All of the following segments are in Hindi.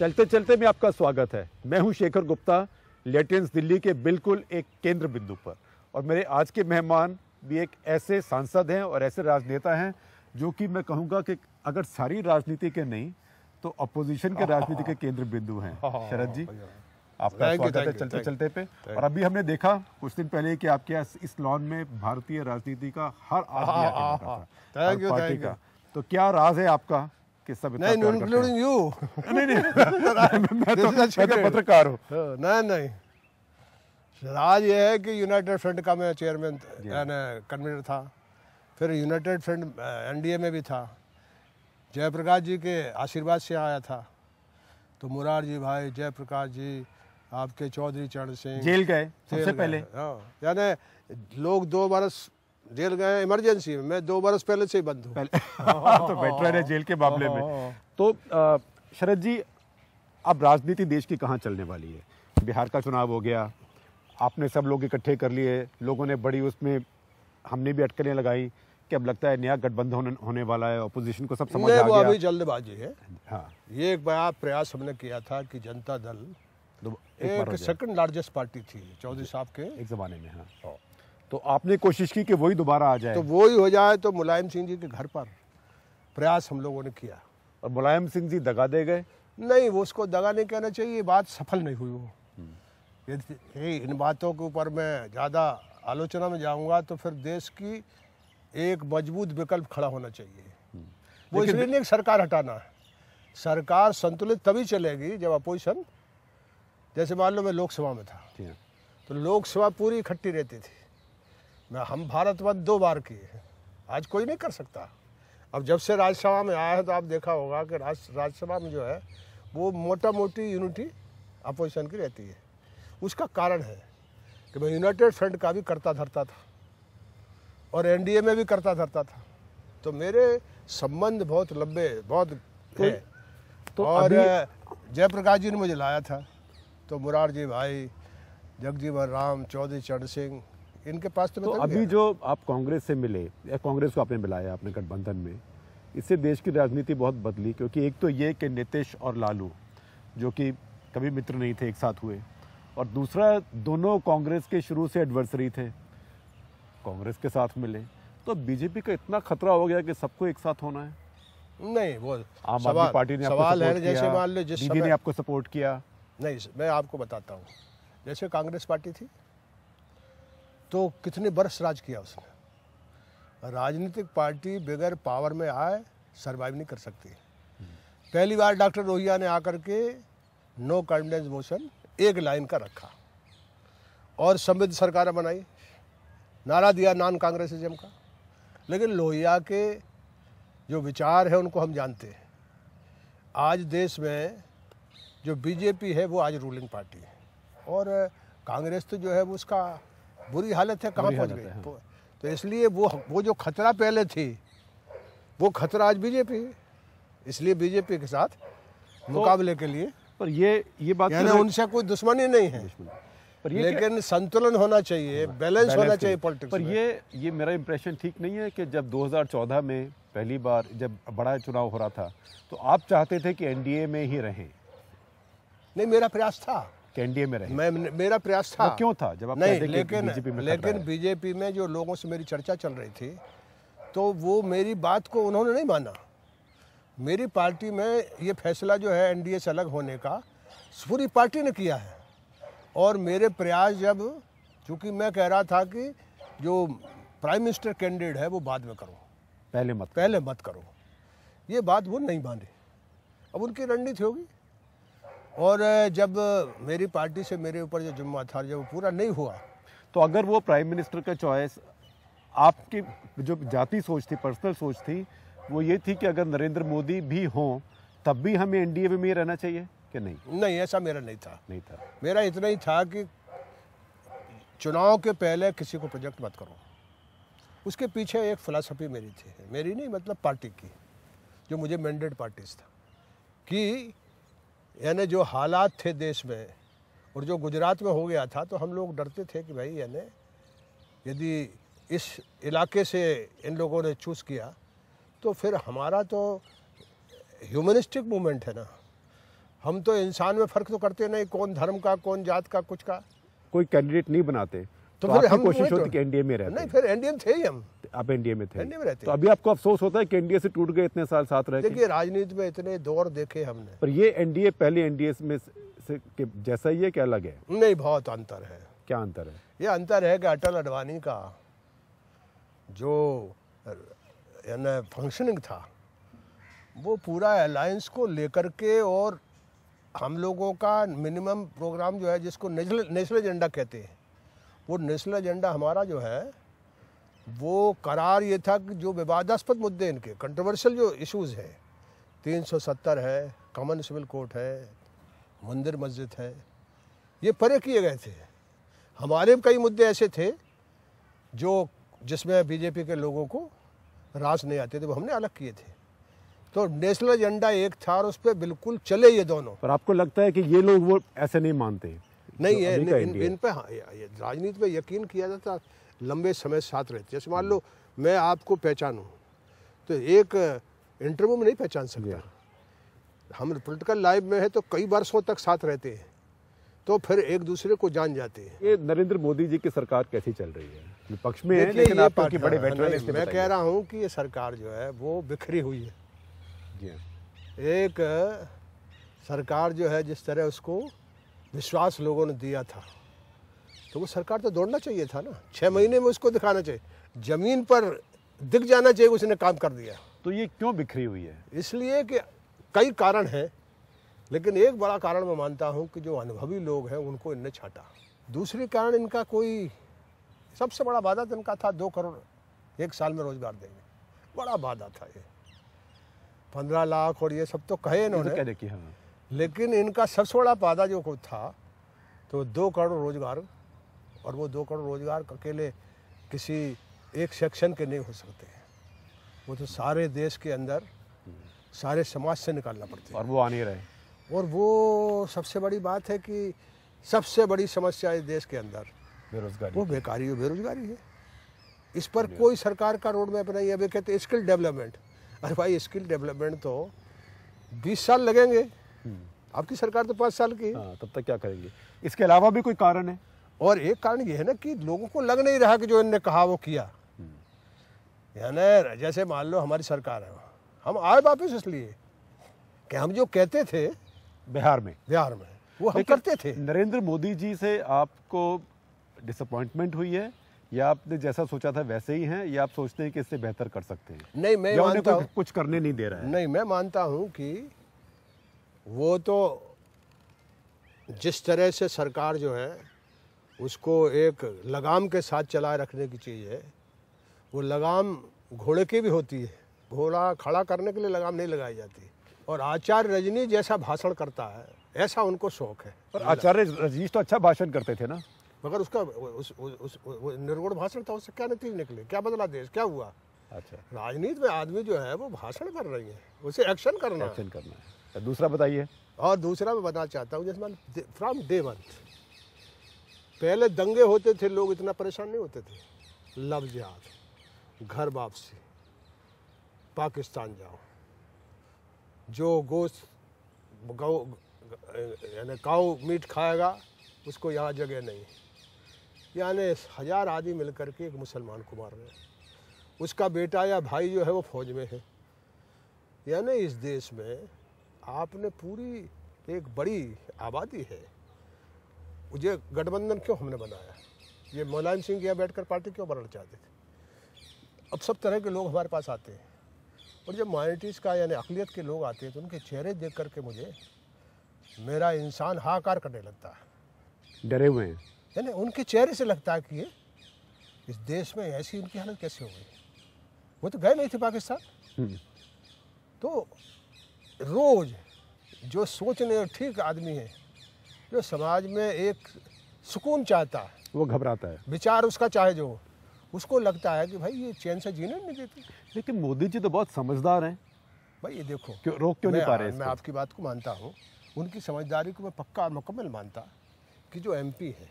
चलते चलते में आपका स्वागत है। मैं हूं शेखर गुप्ता, लेटेंस दिल्ली के बिल्कुल एक केंद्र बिंदु पर, और मेरे आज के मेहमान भी एक ऐसे सांसद हैं और ऐसे राजनेता हैं जो कि मैं कहूँगा कि अगर सारी राजनीति के नहीं तो अपोजिशन के राजनीति के केंद्र बिंदु हैं। शरद जी, आपका स्वागत है चलते चलते पे। और अभी हमने देखा कुछ दिन पहले कि आपके इस लॉन में भारतीय राजनीति का हर आदमी आके बैठा था, हर पार्टी का। तो क्या राज है आपका कि सब इतना प्यार करते हैं? नहीं, मैं तो पत्रकार हूँ। नहीं, राज ये है कि यूनाइटेड फ्रंट का मैं चेयरमैन कन्वीनर था, फिर यूनाइटेड फ्रंट एनडीए में भी था, जयप्रकाश जी के आशीर्वाद से आया था। तो मुरारजी भाई, जयप्रकाश जी, आपके चौधरी चरण सिंह जेल गए सबसे पहले। यानी लोग 2 बरस जेल गए इमरजेंसी में, मैं 2 बरस पहले से ही बंद हूँ। तो वेटरन है जेल के मामले में। तो शरद जी, अब राजनीति देश की कहाँ चलने वाली है? बिहार का चुनाव हो गया, आपने सब लोग इकट्ठे कर लिए, लोगों ने बड़ी उसमें हमने भी अटकलें लगाई कि अब लगता है नया गठबंधन होने वाला है, अपोजिशन को सब समझ आ गया। वो अभी जल्दबाजी है। हाँ, ये एक बड़ा प्रयास हमने किया था कि जनता दल एक सेकंड लार्जेस्ट पार्टी थी चौधरी साहब के एक जमाने में। हाँ, तो आपने कोशिश की कि वही दोबारा आ जाए, तो वही हो जाए। तो मुलायम सिंह जी के घर पर प्रयास हम लोगों ने किया, और मुलायम सिंह जी दगा दे गए। नहीं, वो उसको दगा नहीं कहना चाहिए, बात सफल नहीं हुई वो। इन बातों के ऊपर मैं ज़्यादा आलोचना में जाऊंगा तो फिर देश की एक मजबूत विकल्प खड़ा होना चाहिए। वो इसलिए नहीं सरकार हटाना है, सरकार संतुलित तभी चलेगी जब अपोजिशन, जैसे मान लो मैं लोकसभा में था तो लोकसभा पूरी इकट्ठी रहती थी। हम भारत बंद 2 बार किए, आज कोई नहीं कर सकता। अब जब से राज्यसभा में आया है तो आप देखा होगा कि राज्यसभा में जो है वो मोटा मोटी यूनिटी अपोजिशन की रहती है। उसका कारण है कि मैं यूनाइटेड फ्रंट का भी करता धरता था और एनडीए में भी करता धरता था, तो मेरे संबंध बहुत लंबे बहुत है। तो और जयप्रकाश जी ने मुझे लाया था, तो मुरारजी भाई, जगजीवन राम, चौधरी चरण सिंह, इनके पास तो अभी जो आप कांग्रेस से मिले या कांग्रेस को आपने मिलाया अपने गठबंधन में, इससे देश की राजनीति बहुत बदली। क्योंकि एक तो ये कि नीतीश और लालू जो कि कभी मित्र नहीं थे, एक साथ हुए, और दूसरा दोनों कांग्रेस के शुरू से एडवर्सरी थे, कांग्रेस के साथ मिले। तो बीजेपी का इतना खतरा हो गया कि सबको एक साथ होना है। नहीं, वो आम आदमी पार्टी ने आपको सपोर्ट किया, जैसे मान लो जिस दीदी ने आपको सपोर्ट किया। नहीं, मैं आपको बताता हूँ, जैसे कांग्रेस पार्टी थी तो कितने बरस राज किया उसने। राजनीतिक पार्टी बगैर पावर में आए सरवाइव नहीं कर सकती। पहली बार डॉक्टर लोहिया ने आकर के नो कॉन्फिडेंस मोशन एक लाइन का रखा और समृद्ध सरकार बनाई, नारा दिया नॉन कांग्रेसिज्म का। लेकिन लोहिया के जो विचार है उनको हम जानते हैं। आज देश में जो बीजेपी है वो आज रूलिंग पार्टी है, और कांग्रेस तो जो है वो उसका बुरी हालत है, कहाँ पहुँच गई। हाँ। तो इसलिए वो जो खतरा पहले थी वो खतरा आज बीजेपी है, इसलिए बीजेपी के साथ मुकाबले के लिए। पर ये बात यानी उनसे कोई दुश्मनी नहीं है, पर लेकिन संतुलन होना चाहिए, बैलेंस होना चाहिए पॉलिटिक्स पर में। ये मेरा इंप्रेशन ठीक नहीं है कि जब 2014 में पहली बार जब बड़ा चुनाव हो रहा था तो आप चाहते थे कि एनडीए में ही रहें? नहीं, मेरा प्रयास था कि एनडीए में रहें। मेरा प्रयास था। क्यों था? जब आप नहीं, लेकिन बीजेपी में जो लोगों से मेरी चर्चा चल रही थी तो वो मेरी बात को उन्होंने नहीं माना। मेरी पार्टी में ये फैसला जो है एनडीए से अलग होने का पूरी पार्टी ने किया है, और मेरे प्रयास जब, चूँकि मैं कह रहा था कि जो प्राइम मिनिस्टर कैंडिडेट है वो बाद में करो, पहले मत करो, ये बात वो नहीं माने। अब उनकी रणनीति होगी, और जब मेरी पार्टी से मेरे ऊपर जो जिम्मा था जब वो पूरा नहीं हुआ, तो अगर वो प्राइम मिनिस्टर का चॉइस आपकी जो जाति सोच थी, पर्सनल सोच थी, वो ये थी कि अगर नरेंद्र मोदी भी हों तब भी हमें एनडीए में ही रहना चाहिए कि नहीं? नहीं, ऐसा मेरा नहीं था। मेरा इतना ही था कि चुनाव के पहले किसी को प्रोजेक्ट मत करो। उसके पीछे एक फिलॉसफी मेरी थी, मेरी नहीं मतलब पार्टी की, जो मुझे मैंडेट पार्टीज था, कि यानी जो हालात थे देश में और जो गुजरात में हो गया था, तो हम लोग डरते थे कि भाई यानी यदि इस इलाके से इन लोगों ने चूज़ किया तो फिर हमारा तो ह्यूमनिस्टिक मूवमेंट है ना, हम तो इंसान में फर्क तो करते नहीं, कौन धर्म का, कौन जात का, कुछ का। कोई कैंडिडेट नहीं बनाते तो तो फिर आपकी हम कोशिश वही तो- होती कि एनडीए में रहते। नहीं, फिर एनडीए थे ही हम, आप एनडीए में थे, एनडीए में रहते। तो अभी आपको अफसोस होता है कि एनडीए से टूट गए इतने साल साथ रह के? देखिए, राजनीति में इतने दौर देखे हमने। पर ये एनडीए पहले एनडीए में से के जैसा ही है क्या अलग है? नहीं, बहुत अंतर है। क्या अंतर है? ये अंतर है कि अटल अडवाणी का जो यानी फंक्शनिंग था वो पूरा अलायंस को लेकर के, और हम लोगों का मिनिमम प्रोग्राम जो है जिसको नेशनल एजेंडा कहते हैं, वो नेशनल एजेंडा हमारा जो है वो करार ये था कि जो विवादास्पद मुद्दे, इनके कंट्रोवर्शियल जो इश्यूज़ हैं, 370 है, कॉमन सिविल कोर्ट है, मंदिर मस्जिद है, ये परे किए गए थे। हमारे कई मुद्दे ऐसे थे जो जिसमें बीजेपी के लोगों को रास नहीं आते थे, वो हमने अलग किए थे। तो नेशनल एजेंडा एक था और उस पर बिल्कुल चले ये दोनों। पर आपको लगता है कि ये लोग वो ऐसे नहीं मानते? नहीं, जो ये अभी का इन इंडिया। पे हाँ, ये राजनीति में यकीन किया जाता, लंबे समय साथ रहते। जैसे मान लो मैं आपको पहचानूं तो एक इंटरव्यू में नहीं पहचान सकता। हम पॉलिटिकल लाइफ में है तो कई वर्षों तक साथ रहते हैं, तो फिर एक दूसरे को जान जाते हैं। ये नरेंद्र मोदी जी की सरकार कैसी चल रही है? विपक्ष में है, देखिए, लेकिन ये आप क्योंकि बड़े हाँ, वेटरन नहीं, हैं, इसलिए मैं बताइए। कह रहा हूँ कि ये सरकार जो है वो बिखरी हुई है। जी हाँ। एक सरकार जो है जिस तरह उसको विश्वास लोगों ने दिया था, तो वो सरकार तो दौड़ना चाहिए था ना। 6 महीने में उसको दिखाना चाहिए, जमीन पर दिख जाना चाहिए उसने काम कर दिया। तो ये क्यों बिखरी हुई है? इसलिए कि कई कारण हैं, लेकिन एक बड़ा कारण मैं मानता हूं कि जो अनुभवी लोग हैं उनको इनने छांटा। दूसरी कारण इनका कोई सबसे बड़ा वादा तो इनका था 2 करोड़ 1 साल में रोजगार देंगे, बड़ा वादा था ये। 15 लाख और ये सब तो कहे ये तो इन्होंने, कह देखिए, हाँ। लेकिन इनका सबसे बड़ा वादा जो कुछ था तो 2 करोड़ रोजगार, और वो 2 करोड़ रोजगार अकेले किसी एक सेक्शन के नहीं हो सकते, वो तो सारे देश के अंदर सारे समाज से निकालना पड़ते हैं। और वो आ नहीं रहे। और वो सबसे बड़ी बात है कि सबसे बड़ी समस्या इस देश के अंदर बेरोजगारी। वो बेकारी और बेरोजगारी है। इस पर कोई सरकार का रोड मैप नहीं है। वे कहते स्किल डेवलपमेंट, अरे भाई स्किल डेवलपमेंट तो 20 साल लगेंगे, आपकी सरकार तो 5 साल की है। हाँ, तब तक क्या करेंगे? इसके अलावा भी कोई कारण है? और एक कारण ये है ना कि लोगों को लग नहीं रहा कि जो इन्होंने कहा वो किया। यानी जैसे मान लो हमारी सरकार है, हम आए वापस इसलिए कि हम जो कहते थे बिहार में वो हम लेकिन करते थे। नरेंद्र मोदी जी से आपको डिसअपॉइंटमेंट हुई है, या आपने जैसा सोचा था वैसे ही हैं, या आप सोचते हैं कि इससे बेहतर कर सकते हैं? नहीं, मैं या उन्हें मानता हूँ, कुछ करने नहीं दे रहा है? नहीं, मैं मानता हूँ कि वो तो जिस तरह से सरकार जो है उसको एक लगाम के साथ चलाए रखने की चीज़ है, वो लगाम घोड़े की भी होती है, घोड़ा खड़ा करने के लिए लगाम नहीं लगाई जाती। और आचार्य रजनी जैसा भाषण करता है ऐसा उनको शौक है। पर आचार्य रजनीश तो अच्छा भाषण करते थे ना? मगर उसका वो निर्गुण भाषण था, उससे क्या नतीजे निकले, क्या बदला देश, क्या हुआ? अच्छा, राजनीति में आदमी जो है वो भाषण कर रही है, उसे एक्शन करना है। एक्शन करना है। तो दूसरा बताइए। और दूसरा मैं बताना चाहता हूँ, जैसे फ्रॉम डे 1 पहले दंगे होते थे, लोग इतना परेशान नहीं होते थे। लव जिहाद, घर वापसी, पाकिस्तान जाओ, जो गोश्त यानी काऊ मीट खाएगा उसको यहाँ जगह नहीं। यानी 1000 आदमी मिलकर के एक मुसलमान को मार रहे हैं, उसका बेटा या भाई जो है वो फौज में है। यानी इस देश में आपने पूरी एक बड़ी आबादी है। ये गठबंधन क्यों हमने बनाया? ये मुलायम सिंह के यहाँ बैठकर पार्टी क्यों बनाना चाहते थे? अब सब तरह के लोग हमारे पास आते हैं, और जब माइनॉरिटीज़ का यानी अक़लियत के लोग आते हैं तो उनके चेहरे देख करके मेरा इंसान हाहाकार करने लगता है। डरे हुए हैं? यानी उनके चेहरे से लगता है कि ये इस देश में ऐसी उनकी हालत कैसे हो गई? वो तो गए नहीं थे पाकिस्तान। तो रोज जो सोचने और ठीक आदमी है, जो समाज में एक सुकून चाहता है, वो घबराता है। विचार उसका चाहे जो, उसको लगता है कि भाई ये चैन से जीने नहीं देते। लेकिन मोदी जी तो बहुत समझदार हैं। भाई ये देखो, क्यों रोक क्यों नहीं पा रहे? मैं आपकी बात को मानता हूँ, उनकी समझदारी को मैं पक्का और मुकम्मल मानता कि जो एमपी है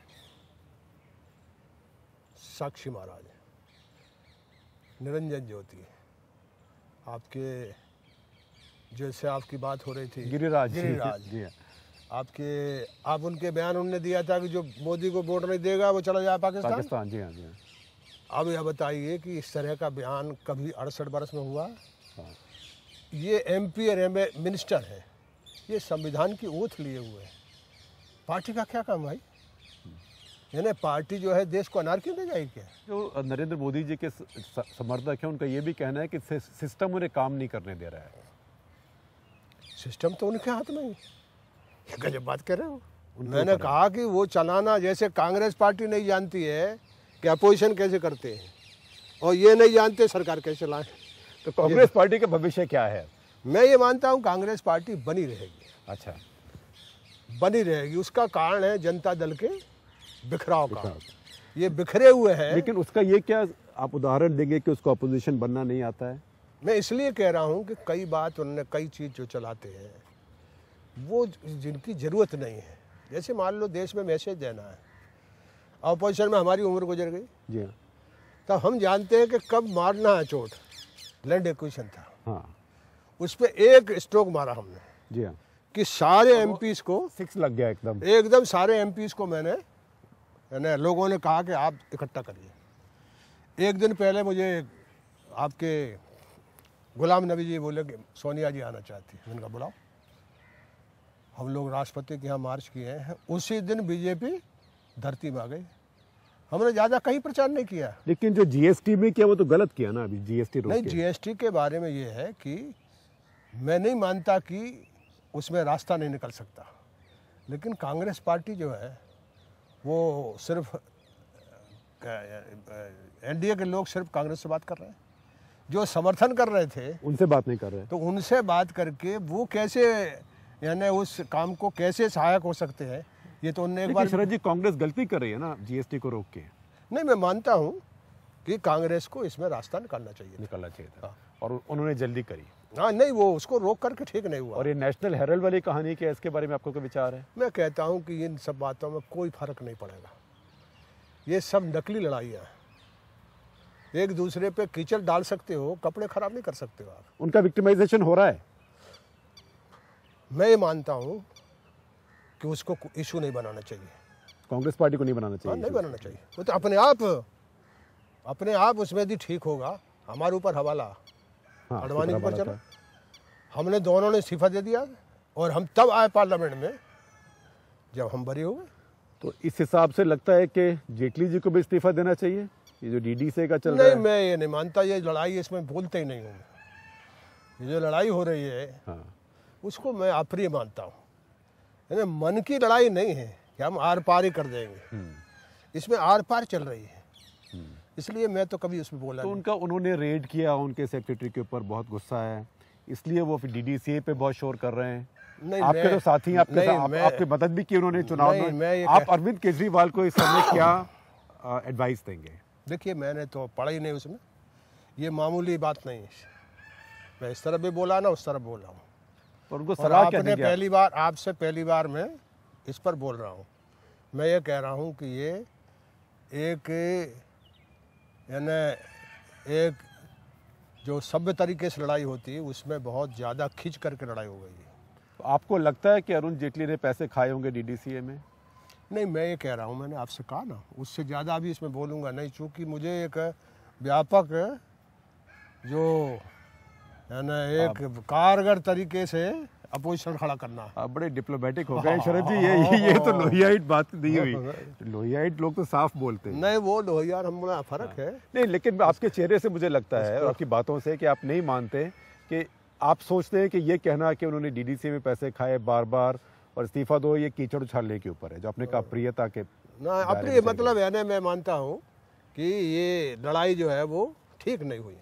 साक्षी महाराज, निरंजन ज्योति, आपके जैसे आपकी बात हो रही थी गिरिराज गिरिराज जी हाँ। आप उनके बयान उन्होंने दिया था कि जो मोदी को वोट नहीं देगा वो चला जाए पाकिस्तान। पाकिस्तान, जी हाँ, जी हाँ। अब यह बताइए कि इस तरह का बयान कभी 68 वर्ष में हुआ? हाँ। ये MP और MA मिनिस्टर है, ये संविधान की ओथ लिए हुए हैं। पार्टी का क्या काम भाई? यानी पार्टी जो है देश को अनारकी में जाएगी क्या? जो नरेंद्र मोदी जी के समर्थक हैं उनका ये भी कहना है कि सिस्टम उन्हें काम नहीं करने दे रहा है। सिस्टम तो उनके हाथ में ही। ये गजब बात कर रहे हो। मैंने कहा कि वो चलाना, जैसे कांग्रेस पार्टी नहीं जानती है कि अपोजिशन कैसे करते हैं और ये नहीं जानते सरकार कैसे चलाएं। तो कांग्रेस पार्टी का भविष्य क्या है? मैं ये मानता हूँ कांग्रेस पार्टी बनी रहेगी। अच्छा, बनी रहेगी। उसका कारण है जनता दल के बिखराव का। ये बिखरे हुए हैं। लेकिन उसका ये क्या आप उदाहरण देंगे कि उसको अपोजिशन बनना नहीं आता है? मैं इसलिए कह रहा हूँ कि कई बात उन्होंने, कई चीज़ जो चलाते हैं वो जिनकी ज़रूरत नहीं है। जैसे मान लो देश में मैसेज देना है, अपोजिशन में हमारी उम्र गुजर गई, जी हाँ, तब हम जानते हैं कि कब मारना है चोट। लैंड एक्विजिशन था, हाँ, उस पर एक स्ट्रोक मारा हमने, जी हाँ, कि सारे MPs को 6 लग गया एकदम। एकदम सारे MPs को मैंने लोगों ने कहा कि आप इकट्ठा करिए। एक दिन पहले मुझे आपके गुलाम नबी जी बोले कि सोनिया जी आना चाहती है। मैंने कहा बुलाओ। हम लोग राष्ट्रपति के यहाँ मार्च किए हैं। उसी दिन बीजेपी धरती में आ गई। हमने ज़्यादा कहीं प्रचार नहीं किया। लेकिन जो GST में किया वो तो गलत किया ना। अभी GST रोक नहीं, के। GST के बारे में ये है कि मैं नहीं मानता कि उसमें रास्ता नहीं निकल सकता, लेकिन कांग्रेस पार्टी जो है वो सिर्फ NDA के लोग सिर्फ कांग्रेस से बात कर रहे हैं। जो समर्थन कर रहे थे उनसे बात नहीं कर रहे। तो उनसे बात करके वो कैसे, यानी उस काम को कैसे सहायक हो सकते हैं, ये तो उनने एक बार। शरद जी, कांग्रेस गलती कर रही है ना GST को रोक के। नहीं, मैं मानता हूँ कि कांग्रेस को इसमें रास्ता निकालना चाहिए था। और उन्होंने जल्दी करी। हाँ, नहीं, वो उसको रोक करके ठीक नहीं हुआ। और ये नेशनल हेराल्ड वाली कहानी क्या है, इसके बारे में आपको कोई विचार है? मैं कहता हूँ कि इन सब बातों में कोई फर्क नहीं पड़ेगा। ये सब नकली लड़ाइयाँ हैं। एक दूसरे पे कीचड़ डाल सकते हो, कपड़े खराब नहीं कर सकते हो आप। उनका विक्टिमाइजेशन हो रहा है। मैं ये मानता हूँ कि उसको इशू नहीं बनाना चाहिए। कांग्रेस पार्टी को नहीं बनाना चाहिए। नहीं बनाना चाहिए। वो तो अपने आप उसमें भी ठीक होगा। हमारे ऊपर हवाला अडवाणी के ऊपर चला। हमने दोनों ने इस्तीफा दे दिया और हम तब आए पार्लियामेंट में जब हम बरी हो गए। तो इस हिसाब से लगता है कि जेटली जी को भी इस्तीफा देना चाहिए। ये जो DDC का चल रहा है। नहीं, मैं ये नहीं मानता। ये लड़ाई इसमें बोलते ही नहीं हूँ। ये जो लड़ाई हो रही है, हाँ, उसको मैं अप्रिय मानता हूँ। यानी मन की लड़ाई नहीं है कि हम आर पार ही कर देंगे। इसमें आर पार चल रही है, इसलिए मैं तो कभी उसमें बोला तो नहीं। उन्होंने रेड किया, उनके सेक्रेटरी के ऊपर बहुत गुस्सा है, इसलिए वो DDCA पे बहुत शोर कर रहे हैं। नहीं, आपके तो साथी आपकी मदद भी की उन्होंने चुनाव में। आप अरविंद केजरीवाल को इस समय क्या एडवाइस देंगे? देखिए, मैंने तो पढ़ा ही नहीं उसमें। ये मामूली बात नहीं है। मैं इस तरफ भी बोला ना उस तरफ बोला हूँ। और उनको सलाह क्या देंगे? आपसे पहली बार मैं इस पर बोल रहा हूँ। मैं ये कह रहा हूँ कि ये एक जो सभ्य तरीके से लड़ाई होती है उसमें बहुत ज़्यादा खिंच करके लड़ाई हो गई है। तो आपको लगता है कि अरुण जेटली ने पैसे खाए होंगे DDCA में? नहीं, मैं ये कह रहा हूँ, मैंने आपसे कहा ना, उससे ज़्यादा अभी इसमें बोलूँगा नहीं, चूँकि मुझे एक व्यापक जो एक कारगर तरीके से अपोजिशन खड़ा करना। आप बड़े डिप्लोमेटिक हो गए शरद जी। ये तो लोहियाइट बात नहीं हुई। लोहियाइट लोग तो साफ बोलते हैं। नहीं, वो लोहियार हम बोला फर्क है। नहीं, लेकिन आपके चेहरे से मुझे लगता है और आपकी बातों से कि आप नहीं मानते, कि आप सोचते हैं कि ये कहना कि उन्होंने DDCA में पैसे खाए बार बार और इस्तीफा दो, ये कीचड़ उछालने के ऊपर है, जो आपने कहा प्रियता के ना। अप्रिय मतलब है ना, मैं मानता हूँ कि ये लड़ाई जो है वो ठीक नहीं हुई।